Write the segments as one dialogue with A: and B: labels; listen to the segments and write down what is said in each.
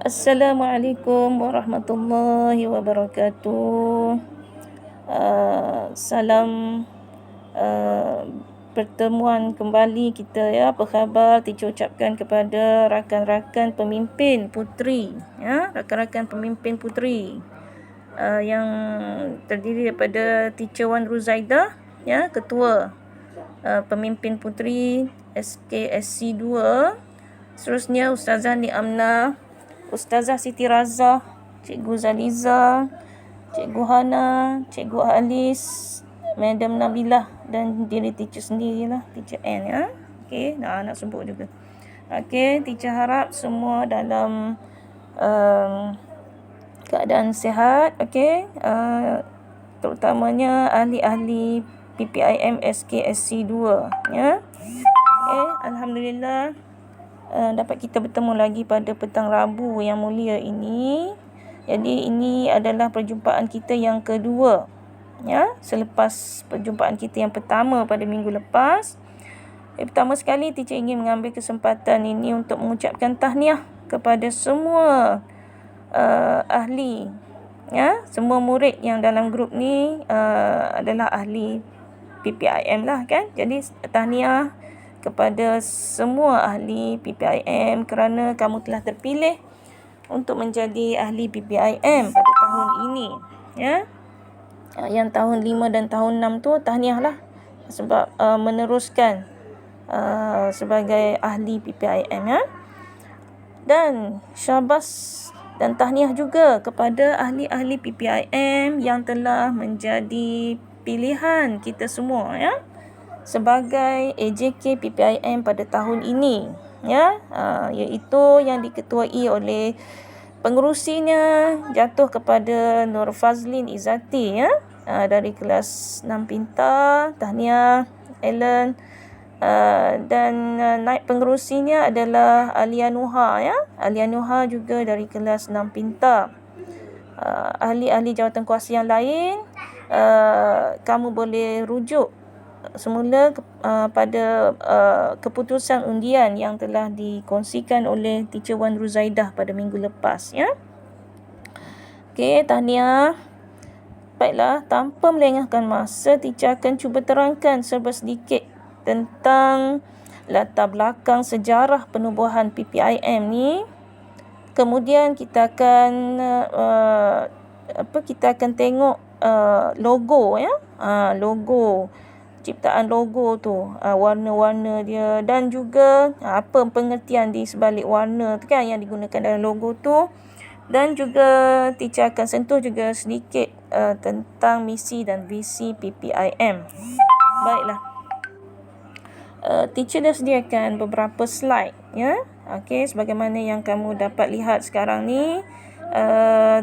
A: Assalamualaikum warahmatullahi wabarakatuh. Salam uh, pertemuan kembali kita ya. Apa khabar? Teacher ucapkan kepada rakan-rakan pemimpin puteri ya, rakan-rakan pemimpin puteri yang terdiri daripada Teacher Wan Ruzaidah ya, ketua pemimpin puteri SKSC 2. Seterusnya Ustazah Niamnah, Ustazah Siti Razah, Cikgu Zaliza, Cikgu Hana, Cikgu Alis, Madam Nabilah dan diri teacher sendirilah, Teacher N ya. Okey, nak sebut juga. Okey, teacher harap semua dalam keadaan sihat, okey. Terutamanya ahli-ahli PPIM SKSC 2 ya. Okey, alhamdulillah dapat kita bertemu lagi pada petang Rabu yang mulia ini. Jadi ini adalah perjumpaan kita yang kedua ya, selepas perjumpaan kita yang pertama pada minggu lepas. Pertama sekali teacher ingin mengambil kesempatan ini untuk mengucapkan tahniah kepada semua ahli ya, semua murid yang dalam grup ni adalah ahli PPIM lah kan. Jadi tahniah kepada semua ahli PPIM kerana kamu telah terpilih untuk menjadi ahli PPIM pada tahun ini ya. Yang tahun 5 dan tahun 6 tu tahniahlah sebab meneruskan sebagai ahli PPIM ya. Dan syabas dan tahniah juga kepada ahli-ahli PPIM yang telah menjadi pilihan kita semua ya, sebagai AJK PPIM pada tahun ini ya, iaitu yang diketuai oleh pengerusinya jatuh kepada Nur Fazlin Izzati ya, dari kelas 6 Pintar. Tahniah Ellen. Dan naib pengerusinya adalah Alia Nuha ya, Alia Nuha juga dari kelas 6 Pintar. Ahli-ahli jawatan kuasa yang lain kamu boleh rujuk semula pada keputusan undian yang telah dikongsikan oleh Teacher Wan Ruzaidah pada minggu lepas ya. Okey, tahniah. Baiklah, tanpa melengahkan masa, teacher akan cuba terangkan serba sedikit tentang latar belakang sejarah penubuhan PPIM ni. Kemudian kita akan kita akan tengok logo ya, logo, ciptaan logo tu, warna-warna dia dan juga apa pengertian di sebalik warna tu kan yang digunakan dalam logo tu. Dan juga teacher akan sentuh juga sedikit tentang misi dan visi PPIM. Baiklah. Teacher dah sediakan beberapa slide ya. Okey, sebagaimana yang kamu dapat lihat sekarang ni,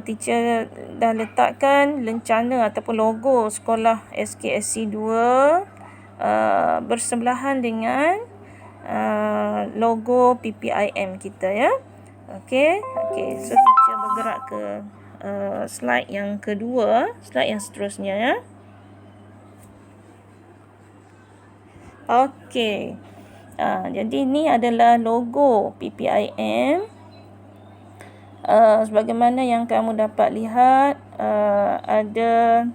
A: teacher dah letakkan lencana ataupun logo sekolah SKSC 2 bersebelahan dengan logo PPIM kita ya. Okey, so teacher bergerak ke slide yang kedua, slide yang seterusnya ya. Okey. Jadi ini adalah logo PPIM. Sebagaimana yang kamu dapat lihat, ada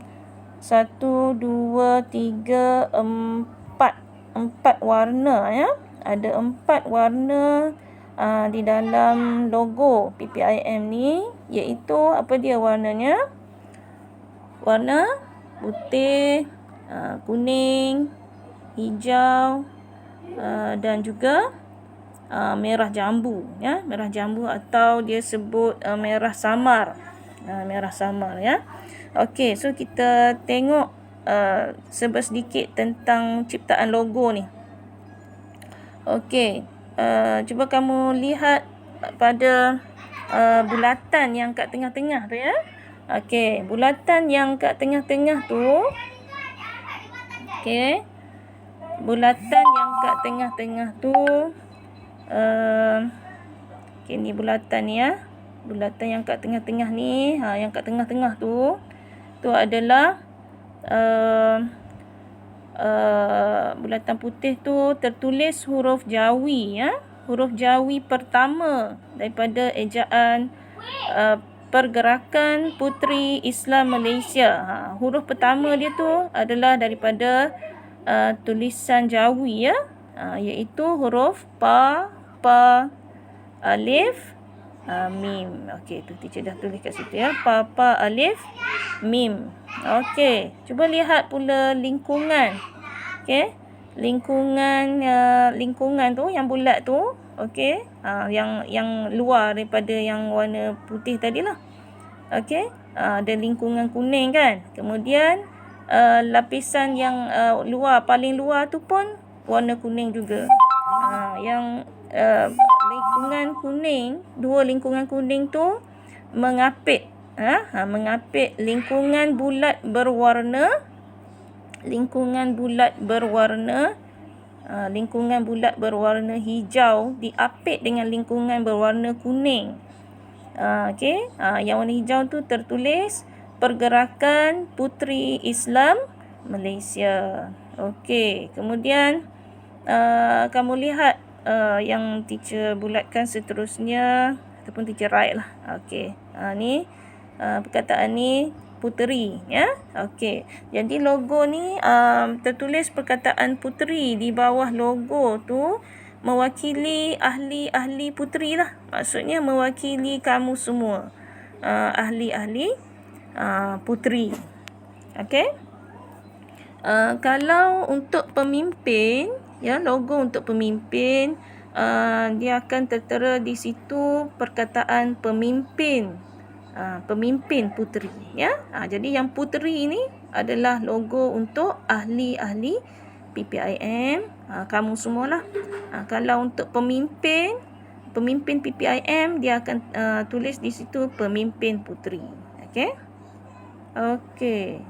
A: 1, 2, 3, 4 warna ya. Ada 4 warna di dalam logo PPIM ni, iaitu apa dia warnanya? Warna putih, kuning, hijau dan juga merah jambu ya, merah jambu atau dia sebut merah samar. Merah samar ya. Okey, so kita tengok serba sedikit tentang ciptaan logo ni. Okey, cuba kamu lihat pada bulatan yang kat tengah-tengah tu ya. Okey, bulatan yang kat tengah-tengah tu. Okey. Bulatan yang kat tengah-tengah tu, okey, ni bulatan ni ya. Bulatan yang kat tengah-tengah ni, yang kat tengah-tengah tu adalah bulatan putih tu tertulis huruf Jawi ya. huruf Jawi pertama daripada ejaan Pergerakan Puteri Islam Malaysia. Huruf pertama dia tu adalah daripada tulisan Jawi ya, iaitu huruf pa, alif, mim. Okey, tu teacher dah tulis kat situ ya. Pa, alif, mim. Okey, cuba lihat pula lingkungan. Okey, lingkungan tu yang bulat tu, okey, yang luar daripada yang warna putih tadilah. Okey, ada lingkungan kuning kan. Kemudian lapisan yang paling luar tu pun warna kuning juga. Yang lingkungan kuning, dua lingkungan kuning tu mengapit mengapit lingkungan bulat berwarna hijau diapit dengan lingkungan berwarna kuning. Okey, yang warna hijau tu tertulis Pergerakan Puteri Islam Malaysia. Okey, kemudian kamu lihat yang teacher bulatkan seterusnya ataupun teacher write lah. Okey, ni perkataan ni puteri ya. Okey, jadi logo ni tertulis perkataan puteri di bawah logo tu mewakili ahli-ahli puteri lah. Maksudnya mewakili kamu semua, ahli-ahli puteri. Okey. Kalau untuk pemimpin ya, logo untuk pemimpin, dia akan tertera di situ perkataan pemimpin. Pemimpin puteri ya. Jadi yang puteri ini adalah logo untuk ahli-ahli PPIM, kamu semualah. Kalau untuk pemimpin PPIM, dia akan tulis di situ pemimpin puteri. Okey. Okey.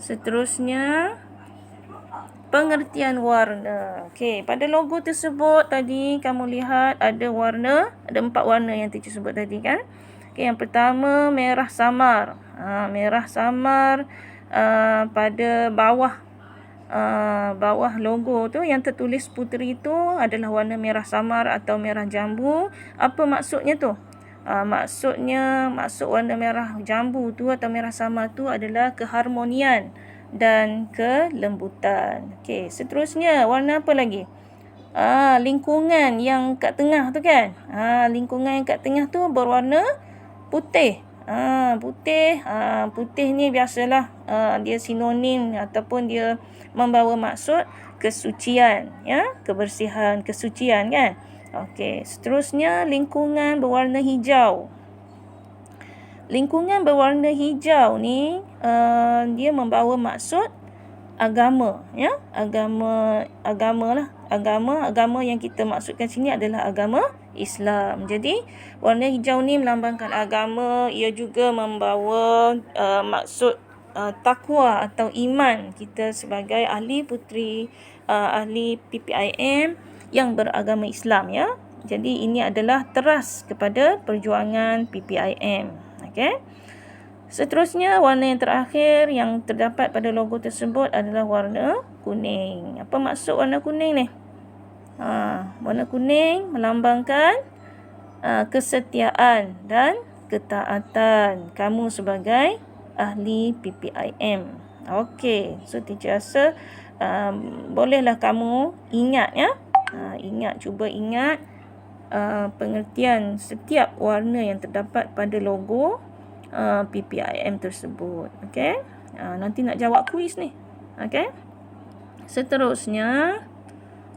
A: Seterusnya pengertian warna. Okey, pada logo tersebut tadi kamu lihat ada 4 warna yang teacher sebut tadi kan. Okey, yang pertama merah samar. Merah samar pada bawah logo tu yang tertulis puteri tu adalah warna merah samar atau merah jambu. Apa maksudnya tu? Maksud warna merah jambu tu atau merah samar tu adalah keharmonian dan kelembutan. Okey, seterusnya warna apa lagi? Lingkungan yang kat tengah tu kan. Lingkungan yang kat tengah tu berwarna putih. Putih ni biasalah dia sinonim ataupun dia membawa maksud kesucian ya, kebersihan, kesucian kan. Okey, seterusnya lingkungan berwarna hijau. Lingkungan berwarna hijau ni dia membawa maksud agama ya, agama yang kita maksudkan sini adalah agama Islam. Jadi warna hijau ni melambangkan agama, ia juga membawa maksud takwa atau iman kita sebagai ahli puteri, ahli PPIM yang beragama Islam ya. Jadi ini adalah teras kepada perjuangan PPIM. Okey. Seterusnya warna yang terakhir yang terdapat pada logo tersebut adalah warna kuning. Apa maksud warna kuning ni? Warna kuning melambangkan kesetiaan dan ketaatan kamu sebagai ahli PPIM. Okey, so teacher rasa bolehlah kamu ingat ya. Cuba ingat pengertian setiap warna yang terdapat pada logo PPIM tersebut. Okey. Nanti nak jawab kuis ni. Okey. Seterusnya,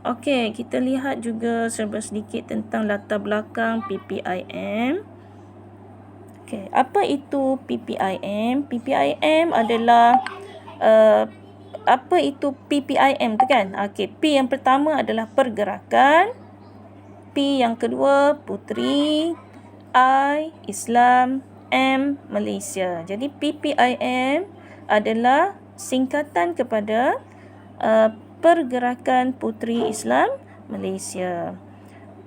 A: okey, kita lihat juga serba sedikit tentang latar belakang PPIM. Okey, apa itu PPIM? PPIM adalah apa itu PPIM tu kan? Okey, P yang pertama adalah pergerakan, P yang kedua puteri, I Islam, M Malaysia. Jadi PPIM adalah singkatan kepada Pergerakan Puteri Islam Malaysia.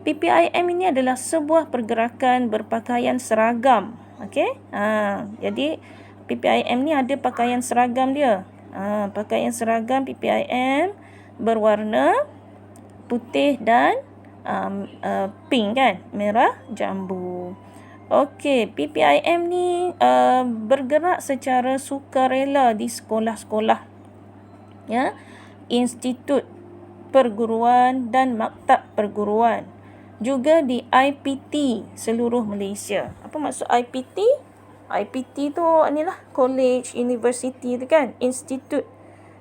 A: PPIM ini adalah sebuah pergerakan berpakaian seragam. Okey. Jadi PPIM ni ada pakaian seragam dia. Pakaian seragam PPIM berwarna putih dan pink kan, merah jambu. Okey, PPIM ni bergerak secara sukarela di sekolah-sekolah, ya, institut perguruan dan maktab perguruan, juga di IPT seluruh Malaysia. Apa maksud IPT? IPT tu inilah college, university tu kan,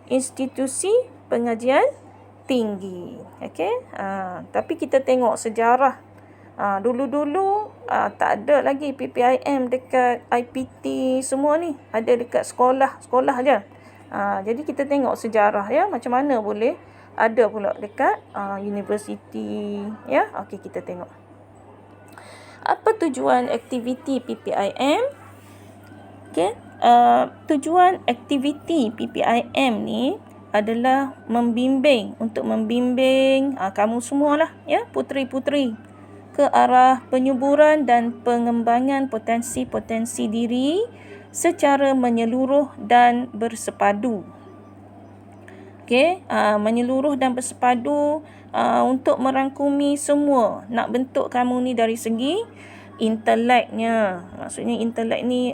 A: institusi pengajian tinggi. Okey. Tapi kita tengok sejarah. Dulu-dulu tak ada lagi PPIM dekat IPT semua ni. Ada dekat sekolah je. Jadi kita tengok sejarah ya, macam mana boleh ada pula dekat universiti ya. Okey, kita tengok. Apa tujuan aktiviti PPIM? Okey, tujuan aktiviti PPIM ni adalah untuk membimbing kamu semualah ya, puteri-puteri ke arah penyuburan dan pengembangan potensi-potensi diri secara menyeluruh dan bersepadu. Okey, menyeluruh dan bersepadu untuk merangkumi semua. Nak bentuk kamu ni dari segi inteleknya. Maksudnya intelek ni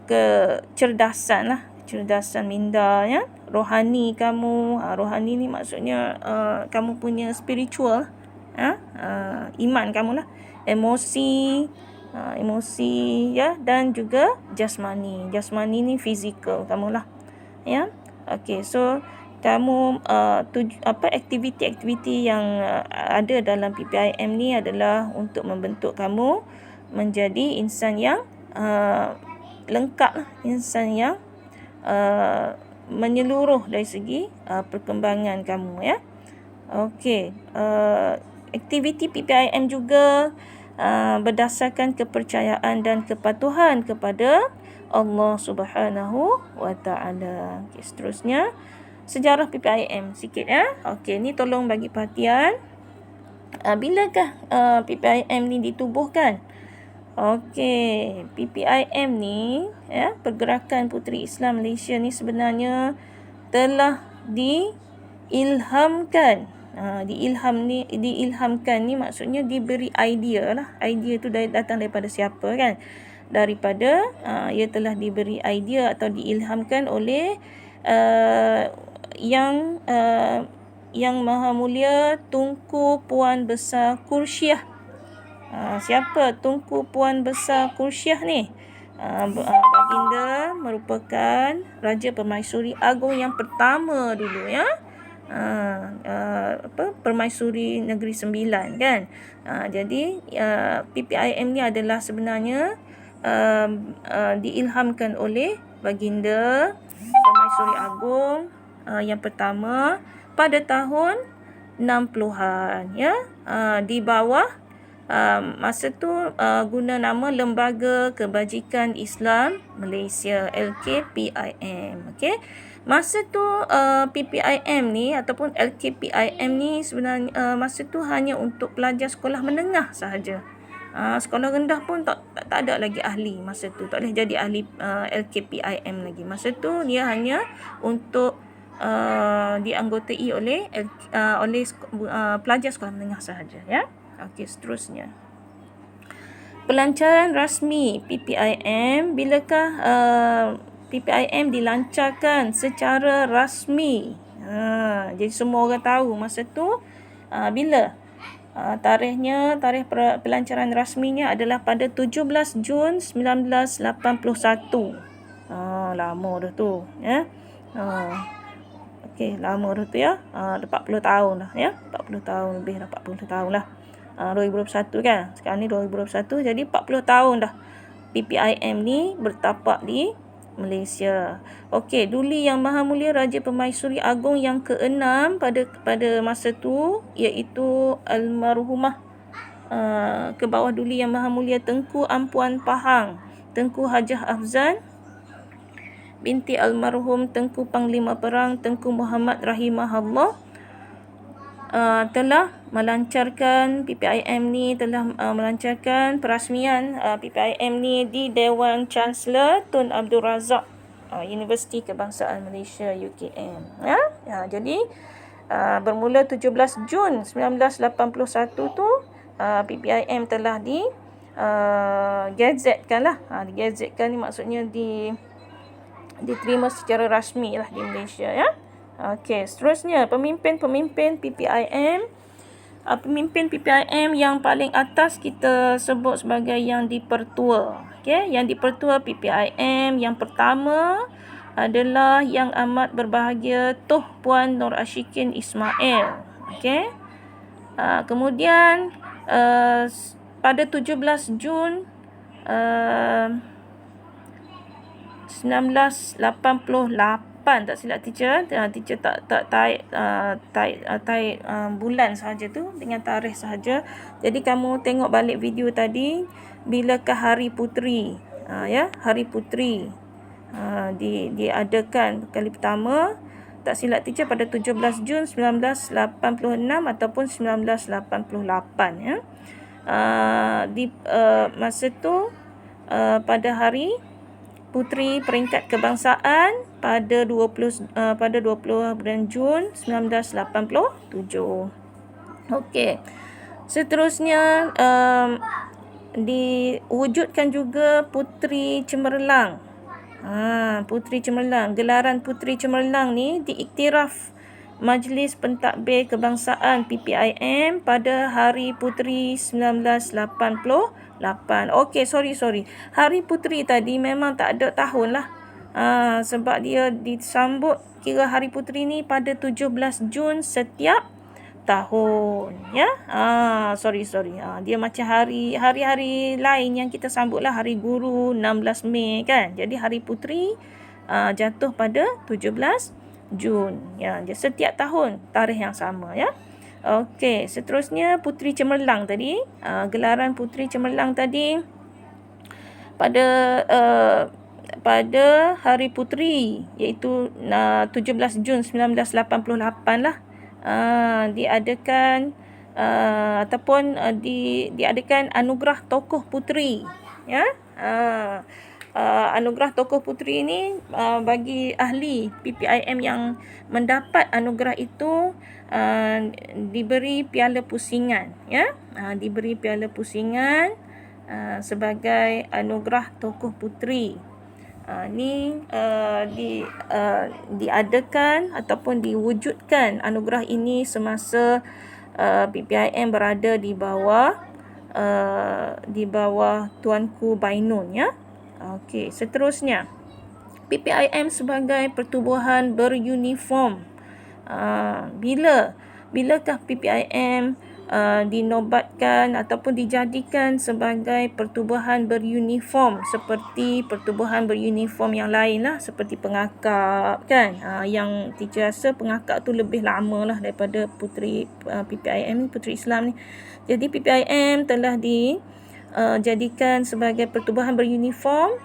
A: kecerdasan lah. Kecerdasan minda ya. Rohani kamu. Rohani ni maksudnya kamu punya spiritual. Iman kamu lah. Emosi ya, dan juga jasmani. Jasmani ni fizikal kamu lah. Ya. Okey, so kamu aktiviti-aktiviti yang ada dalam PPIM ni adalah untuk membentuk kamu menjadi insan yang lengkap, insan yang menyeluruh dari segi perkembangan kamu ya. Okey, aktiviti PPIM juga berdasarkan kepercayaan dan kepatuhan kepada Allah Subhanahu wa Ta'ala. Okay, seterusnya sejarah PPIM sikit ya. Okey, ni tolong bagi perhatian. Bilakah PPIM ni ditubuhkan? Okey, PPIM ni ya, Pergerakan Puteri Islam Malaysia ni sebenarnya telah diilhamkan. Diilhamkan ni maksudnya diberi idea lah. Idea tu datang daripada siapa kan? Daripada ia telah diberi idea atau diilhamkan oleh Yang Maha Mulia Tunku Puan Besar Kursiah. Siapa Tunku Puan Besar Kursiah ni? Baginda merupakan Raja Permaisuri Agong yang pertama dulu ya. Permaisuri Negeri Sembilan kan. Jadi PPIM ni adalah sebenarnya diilhamkan oleh Baginda Permaisuri Agong yang pertama pada tahun 60-an ya. Di bawah masa tu guna nama Lembaga Kebajikan Islam Malaysia, LKPIM. Okey. Masa tu PPIM ni ataupun LKPIM ni sebenarnya masa tu hanya untuk pelajar sekolah menengah sahaja. Sekolah rendah pun tak ada lagi ahli masa tu. Tak boleh jadi ahli LKPIM lagi. Masa tu dia hanya untuk dianggotai oleh pelajar sekolah menengah sahaja ya. Okey, seterusnya. Pelancaran rasmi PPIM. Bilakah PPIM dilancarkan secara rasmi? Jadi semua orang tahu masa tu bila tarikh pelancaran rasminya adalah pada 17 Jun 1981. Lama dah tu ya. Okey, lama dah tu ya. Dah 40 tahun dah ya. 40 tahun lebih dah, 40 tahun lah. 2021 kan. Sekarang ni 2021, jadi 40 tahun dah PPIM ni bertapak di Malaysia. Okey, Duli Yang Maha Mulia Raja Permaisuri Agong yang ke-6 pada masa tu iaitu almarhumah ke bawah Duli Yang Maha Mulia Tengku Ampuan Pahang, Tengku Hajah Afzan binti almarhum Tengku Panglima Perang Tengku Muhammad Rahimahullah telah melancarkan PPIM ni, telah melancarkan perasmian PPIM ni di Dewan Chancellor Tun Abdul Razak Universiti Kebangsaan Malaysia UKM. Jadi bermula 17 Jun 1981 tu PPIM telah gazetkan lah. Digazetkan ni maksudnya diterima secara rasmi lah di Malaysia, ya. Okey, seterusnya pemimpin-pemimpin PPIM. Pemimpin PPIM yang paling atas kita sebut sebagai yang dipertua. Okey, yang dipertua PPIM yang pertama adalah Yang Amat Berbahagia Tuh Puan Nur Ashikin Ismail. Okey. Kemudian pada 17 Jun 1988, tak silap teacher tak tarik bulan sahaja tu dengan tarikh sahaja. Jadi kamu tengok balik video tadi, bilakah Hari Puteri, Hari Puteri diadakan kali pertama, tak silap teacher pada 17 Jun 1986 ataupun 1988, ya. Masa tu pada Hari Puteri Peringkat Kebangsaan pada 20 bulan Jun 1987. Okey. Seterusnya diwujudkan juga Puteri Cemerlang. Puteri Cemerlang. Gelaran Puteri Cemerlang ni diiktiraf Majlis Pentadbir Kebangsaan PPIM pada Hari Puteri 1988. Okey, sorry. Hari Puteri tadi memang tak ada tahun lah. Sebab dia disambut, kira Hari Puteri ni pada 17 Jun setiap tahun, ya. Sorry. Dia macam hari-hari lain yang kita sambut lah, Hari Guru 16 Mei kan. Jadi Hari Puteri jatuh pada 17 Jun. Ya, setiap tahun tarikh yang sama, ya. Okey, seterusnya Puteri Cemerlang tadi, gelaran Puteri Cemerlang tadi pada Hari Puteri, iaitu 17 Jun 1988 lah, diadakan diadakan anugerah tokoh puteri, ya. Anugerah tokoh puteri ini bagi ahli PPIM yang mendapat anugerah itu diberi piala pusingan, ya. Diberi piala pusingan sebagai anugerah tokoh puteri. Diadakan ataupun diwujudkan anugerah ini semasa PPIM berada di bawah Tuanku Bainun, ya. Okey, seterusnya PPIM sebagai pertubuhan beruniform. Bilakah PPIM dinobatkan ataupun dijadikan sebagai pertubuhan beruniform seperti pertubuhan beruniform yang lain lah, seperti pengakap kan. Yang teacher rasa pengakap tu lebih lama lah daripada PPIM, Puteri Islam ni. Jadi PPIM telah dijadikan sebagai pertubuhan beruniform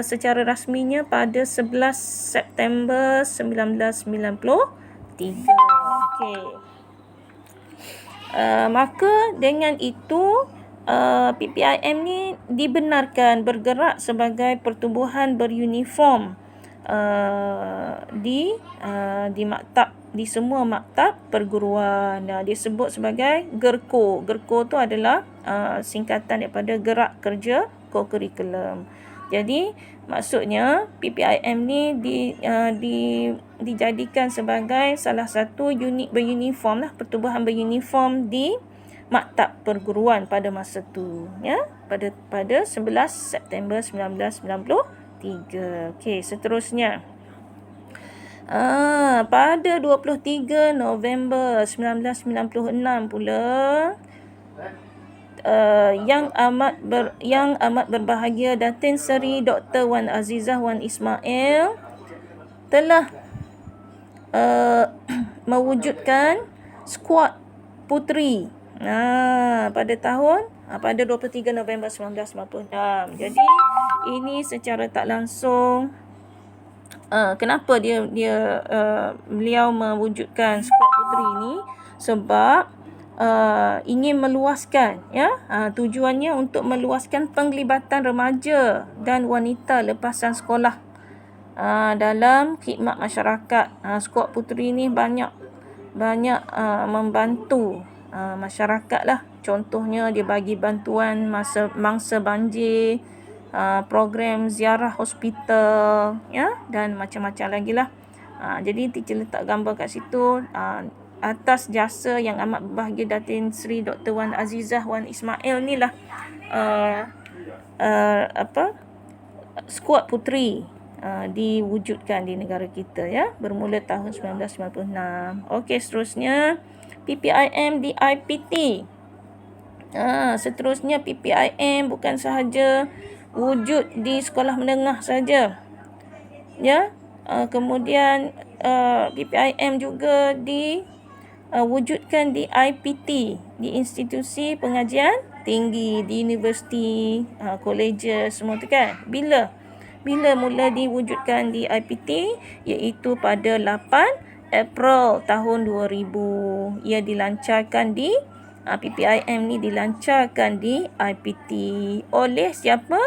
A: secara rasminya pada 11 September 1993. Okey. Maka dengan itu PPIM ni dibenarkan bergerak sebagai pertubuhan beruniform di maktab, di semua maktab perguruan. Dia sebut sebagai GERKO. GERKO tu adalah singkatan daripada Gerak Kerja Co-Curriculum. Jadi maksudnya PPIM ni dijadikan sebagai salah satu unit beruniform lah, pertubuhan beruniform di maktab perguruan pada masa tu, ya, pada 11 September 1993. Okey, seterusnya pada 23 November 1996 pula Yang amat berbahagia Datin Seri Dr. Wan Azizah Wan Ismail telah mewujudkan skuad puteri pada 23 November 1996. Jadi ini secara tak langsung kenapa beliau mewujudkan skuad puteri ini, sebab ingin meluaskan, ya, tujuannya untuk meluaskan penglibatan remaja dan wanita lepasan sekolah dalam khidmat masyarakat. Skuad puteri ni banyak membantu masyarakat lah. Contohnya dia bagi bantuan mangsa banjir, program ziarah hospital, ya, dan macam-macam lagi lah. Jadi teacher letak gambar kat situ atas jasa yang amat berbahagia Datin Seri Dr. Wan Azizah Wan Ismail ni lah skuad puteri diwujudkan di negara kita, ya, bermula tahun 1996. Okey, seterusnya PPIM di IPT. Seterusnya PPIM bukan sahaja wujud di sekolah menengah saja, ya. Kemudian PPIM juga diwujudkan di IPT, di institusi pengajian tinggi, di universiti, colleges semua tu kan. Bila mula diwujudkan di IPT, iaitu pada 8 April tahun 2000. Ia dilancarkan di PPIM ni dilancarkan di IPT oleh siapa?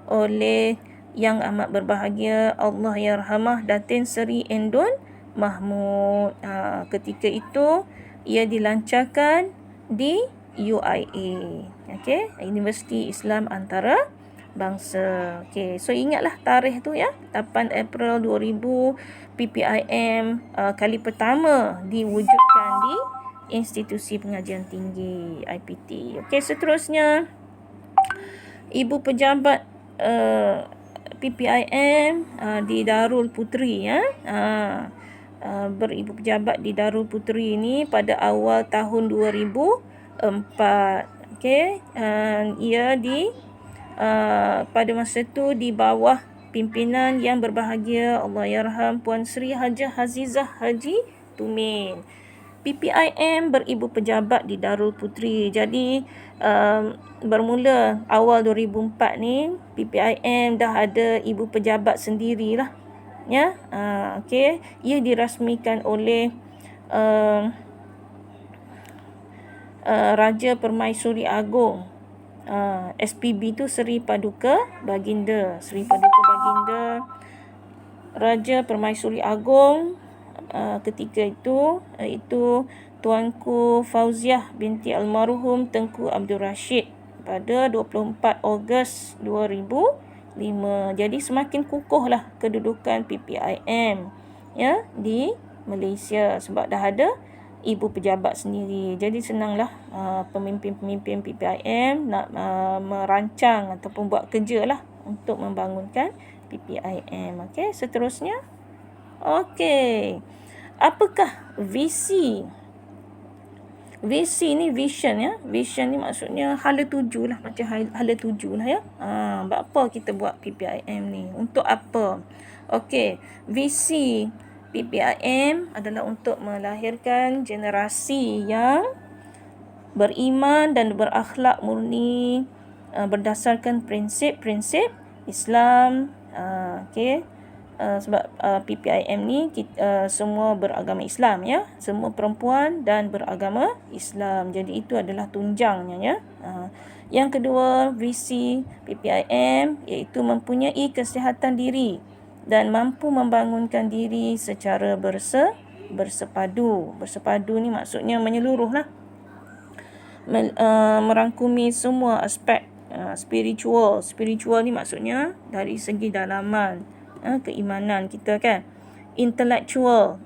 A: Oleh yang amat berbahagia Allah Yarhamah Datin Seri Endun Mahmud. Ketika itu ia dilancarkan di UIA, okey, Universiti Islam Antarabangsa. Okey, so ingatlah tarikh tu, ya, 8 April 2000 PPIM kali pertama diwujudkan di Institusi Pengajian Tinggi IPT. Okey, seterusnya ibu pejabat PPIM di Darul Puteri, ya. Beribu pejabat di Darul Puteri ini pada awal tahun 2004. Okey, ia pada masa itu di bawah pimpinan yang berbahagia Allahyarham Puan Sri Hajah Azizah Haji Tumin. PPIM beribu pejabat di Darul Puteri. Jadi bermula awal 2004 ni PPIM dah ada ibu pejabat sendirilah, ya. Okey, ia dirasmikan oleh Raja Permaisuri Agong. SPB tu Seri Paduka Baginda. Raja Permaisuri Agong ketika itu iaitu Tuanku Fauziah binti almarhum Tengku Abdul Rashid pada 24 Ogos 2005. Jadi semakin kukuhlah kedudukan PPIM, ya, di Malaysia sebab dah ada ibu pejabat sendiri. Jadi senanglah pemimpin-pemimpin PPIM nak merancang ataupun buat kerja lah untuk membangunkan PPIM. Okey, seterusnya. Okey, apakah visi? Visi ni vision, ya. Vision ni maksudnya hala tuju lah, macam hala tuju lah, ya. Buat apa kita buat PPIM ni? Untuk apa? Okey, visi PPIM adalah untuk melahirkan generasi yang beriman dan berakhlak murni berdasarkan prinsip-prinsip Islam. Okey, sebab PPIM ni semua beragama Islam, ya. Semua perempuan dan beragama Islam. Jadi itu adalah tunjangnya, ya. Yang kedua, visi PPIM iaitu mempunyai kesihatan diri dan mampu membangunkan diri secara bersepadu. Bersepadu ni maksudnya menyeluruh lah. Merangkumi semua aspek spiritual. Spiritual ni maksudnya dari segi dalaman keimanan kita, kan. Intellectual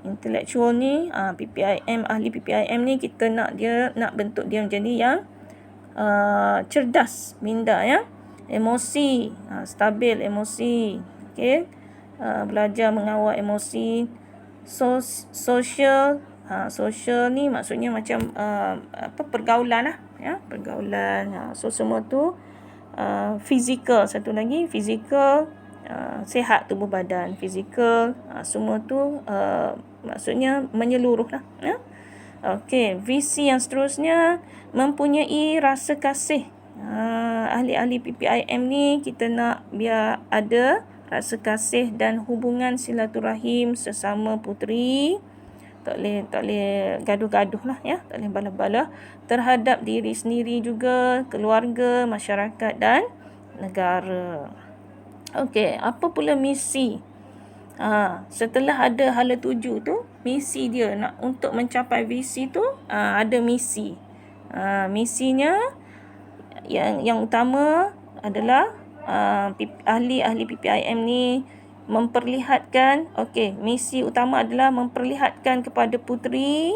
A: ni PPIM, ahli PPIM ni kita nak bentuk dia menjadi yang cerdas minda, ya. Emosi, stabil emosi. Okey, belajar mengawal emosi. Social ni maksudnya macam pergaulan lah, ya, pergaulan. So semua tu fizikal. Satu lagi fizikal, sihat tubuh badan, fizikal, semua tu maksudnya menyeluruh lah, ya. Okey, visi yang seterusnya mempunyai rasa kasih. Ahli-ahli PPIM ni kita nak biar ada rasa kasih dan hubungan silaturahim sesama puteri. Tak boleh gaduh-gaduh lah, ya. Tak boleh bala-bala terhadap diri sendiri juga, keluarga, masyarakat dan negara. Okey, apa pula misi Setelah ada hala tuju tu, misi dia nak untuk mencapai visi tu, ada misi. Misinya yang utama adalah ahli-ahli PPIM ni memperlihatkan, misi utama adalah memperlihatkan kepada puteri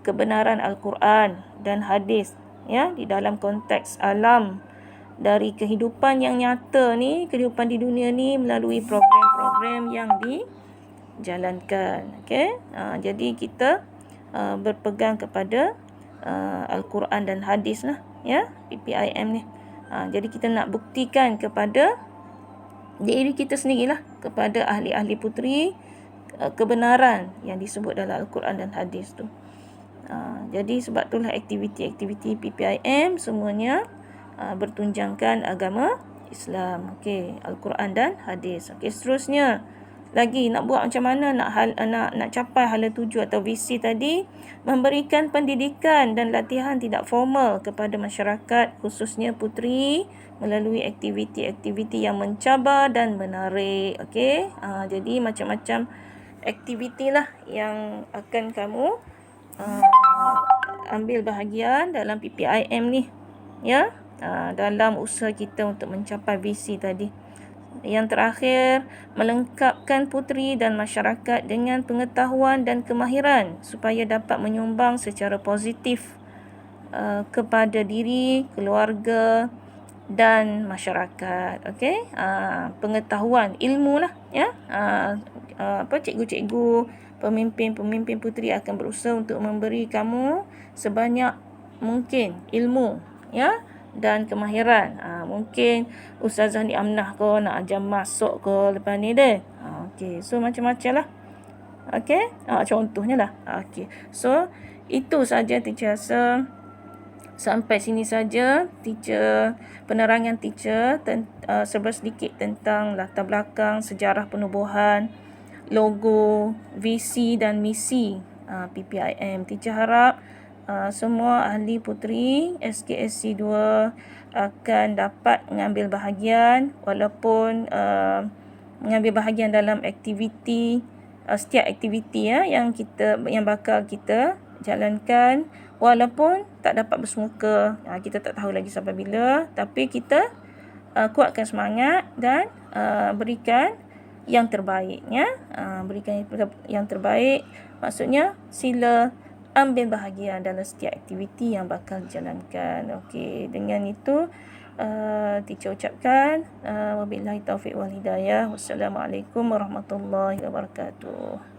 A: kebenaran Al-Quran dan hadis, ya, di dalam konteks alam dari kehidupan yang nyata ni, kehidupan di dunia ni melalui program-program yang dijalankan. Jadi kita berpegang kepada Al-Quran dan hadis lah, ya, PPIM ni. Jadi kita nak buktikan kepada diri kita sendirilah, kepada ahli-ahli puteri kebenaran yang disebut dalam Al-Quran dan hadis tu. Jadi sebab itulah aktiviti-aktiviti PPIM semuanya bertunjangkan agama Islam, Al-Quran dan hadis. Seterusnya lagi nak buat macam mana nak capai hala tuju atau visi tadi, memberikan pendidikan dan latihan tidak formal kepada masyarakat, khususnya puteri, melalui aktiviti-aktiviti yang mencabar dan menarik. Jadi macam-macam aktiviti lah yang akan kamu ambil bahagian dalam PPIM ni, ya, dalam usaha kita untuk mencapai visi tadi. Yang terakhir, melengkapkan puteri dan masyarakat dengan pengetahuan dan kemahiran supaya dapat menyumbang secara positif kepada diri, keluarga dan masyarakat. Pengetahuan, ilmu lah, ya. Cikgu-cikgu, pemimpin-pemimpin puteri akan berusaha untuk memberi kamu sebanyak mungkin ilmu, ya, dan kemahiran. Mungkin Ustazah ni amanah ke nak ajar masuk ke lepas ni deh. So macam-macam lah. Contohnya lah. So itu saja teacher rasa. Sampai sini saja penerangan teacher serba sedikit tentang latar belakang, sejarah penubuhan, logo, visi dan misi PPIM. Teacher harap semua ahli puteri SKSC 2 akan dapat mengambil bahagian, walaupun mengambil bahagian dalam aktiviti, setiap aktiviti yang bakal kita jalankan, walaupun tak dapat bersemuka. Kita tak tahu lagi sampai bila, tapi kita kuatkan semangat dan berikan yang terbaik, ya. Berikan yang terbaik, maksudnya sila ambil bahagian dalam setiap aktiviti yang bakal dijalankan. Dengan itu teacher ucapkan wabillahi taufiq wal hidayah. Wassalamualaikum warahmatullahi wabarakatuh.